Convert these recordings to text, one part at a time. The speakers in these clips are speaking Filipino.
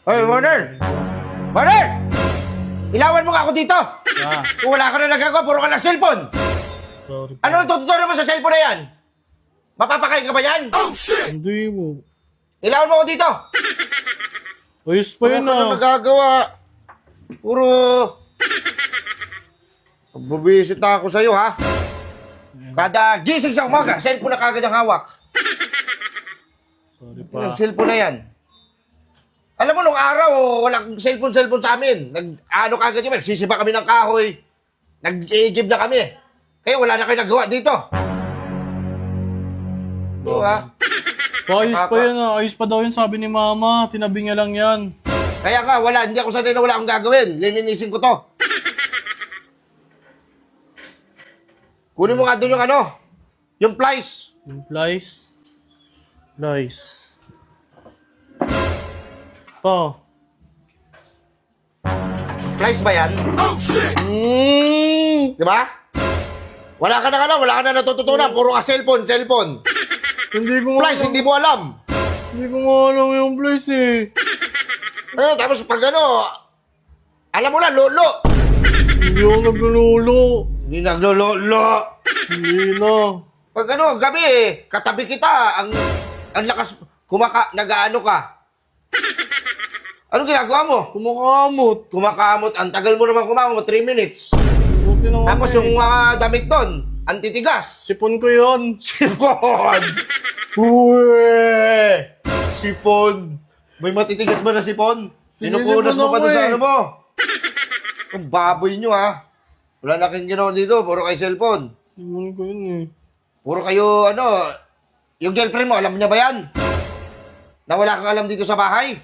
Hoy, Warner! Warner! Ilawan mo nga ako dito! Ah, Kung wala ka na nagagawa, puro ka lang cellphone! sorry po. Ano ang tututuro mo sa cellphone na yan? Mapapakain ka ba yan? Hindi mo. Ilawan mo ako dito! Ayos pa yun Wala ka na ah. nagagawa. Puro... Bubisit na ako sa'yo, ha? Kada gising sa umaga, cellphone na kagad ang hawak. Sorry Yung pa. cellphone na yan. Alam mo, nung araw, walang cellphone sa amin. Ano kagad yun, sisiba kami ng kahoy. Nag-i-jib na kami. Kaya wala na kayo nagawa dito. Oo, ha? Ayos pa yun ah. Ayos pa daw yun sabi ni mama. Tinabi niya lang yan. Kaya nga, hindi ako sanay na wala akong gagawin. Lilinisin ko to. Kunin mo nga doon yung ano, yung plies. Yung flies. Flies. Pa. Plies ba yan? Di ba? Wala ka na natututunan. Puro ka cellphone. Hindi ko nga Plies, hindi mo alam. Hindi ko nga alam yung flies eh. Tapos pag ano, alam mo na, lolo. Hindi ako naglululo. Hindi naglolo. Hindi na. Pag ano, gabi katabi kita, ang lakas, nag-ano ka. Anong ginagawa mo? Kumakamot. Kumakamot, ang tagal mo naman kumakamot, 3 minutes. Buti naman Tapos eh. yung mga damit doon, antitigas. Sipon ko yun. Sipon! Uwe! Sipon! May matitigas ba na sipon? Sinukunas mo pa Sinisipon ako doon sa eh. ano mo? Ang baboy nyo ha. Wala na kayong ginawa dito, puro kayo cellphone. Sipon ko yun eh. Puro kayo, ano, yung girlfriend mo, alam niya ba yan? Na wala kang alam dito sa bahay?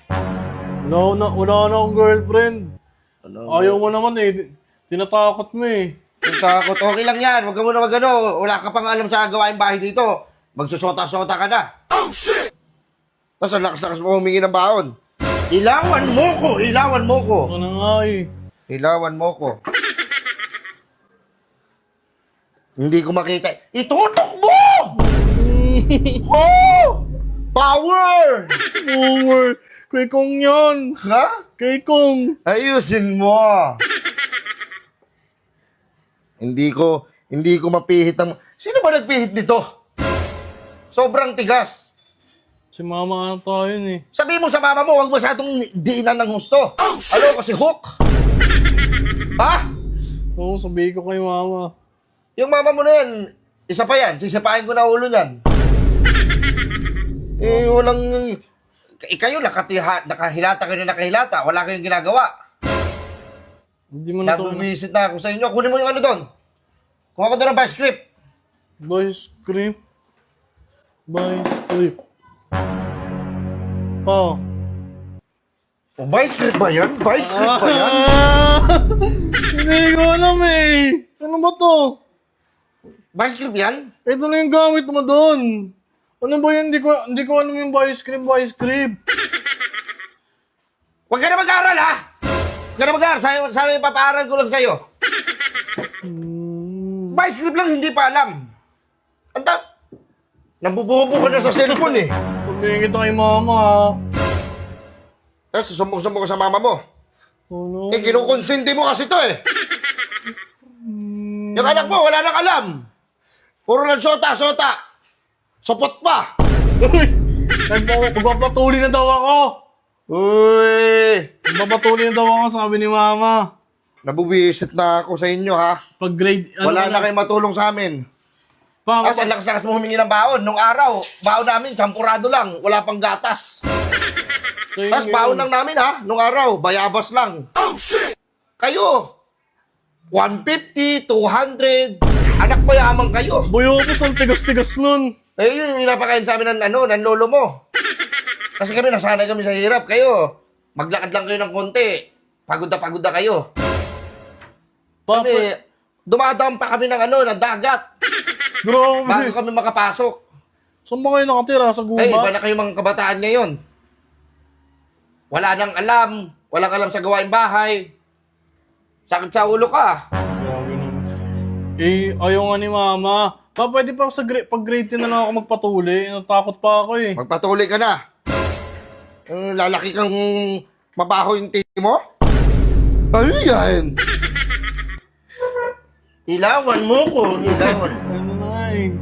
Wala na akong girlfriend. Ano? Ayaw mo naman eh. Tinatakot mo eh. Ang takot, okay lang yan. Huwag ka muna magano. Wala ka pang alam sa gawain bahay dito. Magsusota-sota ka na. Oh, shit! Tapos ang lakas-lakas mo humingi ng baon. Ilawan mo ko! Ilawan mo ko! Ito na nga eh. Ilawan mo ko. Hindi ko makita. Itutok mo! Oh! Power! Over. Kay Kong yan. Ha? Kay Kong. Ayusin mo. Hindi ko mapihit ang... Sino ba nagpihit nito? Sobrang tigas. Si mama ata yun eh. Sabi mo sa mama mo, huwag masyadong diinan ng gusto. Ano kasi hook? Ha? Oo, sabihin ko kay mama. Yung mama mo na yan, isa pa yan, sisipain ko na ulo niyan. Walang... kayo, nakahilata kayo na nakahilata, wala kayong ginagawa. Hindi mo na to. Nabubisit na ako sa inyo. Kunin mo yung ano doon. Kuha ko doon ng vice script. Vice script. Vice script. Oh. Oh, vice script ba yan? Vice script ba yan? Hindi ko alam eh. Ano ba to? Vice script yan? Ito na yung gamit mo doon. Ano ba yan? Hindi ko alam yung vice script. Huwag ka na mag-aaral, ha? Huwag ka na mag-aaral. Sana yung papaaral ko lang sa'yo. Vice script lang, hindi pa alam. Anta, nabububo ka na sa cellphone, eh. Sabihin kita kay mama ha. Tapos susumbong-sumbong ka sa mama mo. Oh no. Eh, kinukonsente mo kasi to, eh. Yung anak mo, wala nang alam. Puro lang sota. Sopot pa. Magpapatuloy na daw ako. Uy, Magpapatuloy na daw ako, sabi ni mama. nabubisit na ako sa inyo, ha? Pag grade, Wala na kayong matulong sa amin. Tapos ang lakas-lakas mo humingi ng baon. Nung araw, baon namin, champurado lang. Wala pang gatas. Tapos baon lang namin, ha? Nung araw, bayabas lang. Oh, shit! Kayo, 150, 200. Anak mayaman kayo. Boyopos, ang tigas-tigas nun. Eh, yun yung pinapakain sa amin ng lolo mo. Kasi kami, nasanay kami sa hirap. Kayo, maglakad lang kayo ng konti. Pagod na kayo. Papa, Kami, dumadaan pa kami ng dagat. Bago grabe. kami makapasok. Saan ba kayo nakatira? Sa Eh, iba gubat? na kayo mga kabataan ngayon. Wala nang alam. Walang alam sa gawain bahay. Sakit sa ulo ka. Grabe naman. Eh, ayaw nga ni mama. Pa, pwede pa sa pag grade 10 na lang ako magpatuloy. Natakot pa ako eh. Magpatuloy ka na. Lalaki kang Mabaho yung titi mo? Ano yan? Ilawan mo ko, ilawan. Ano na eh.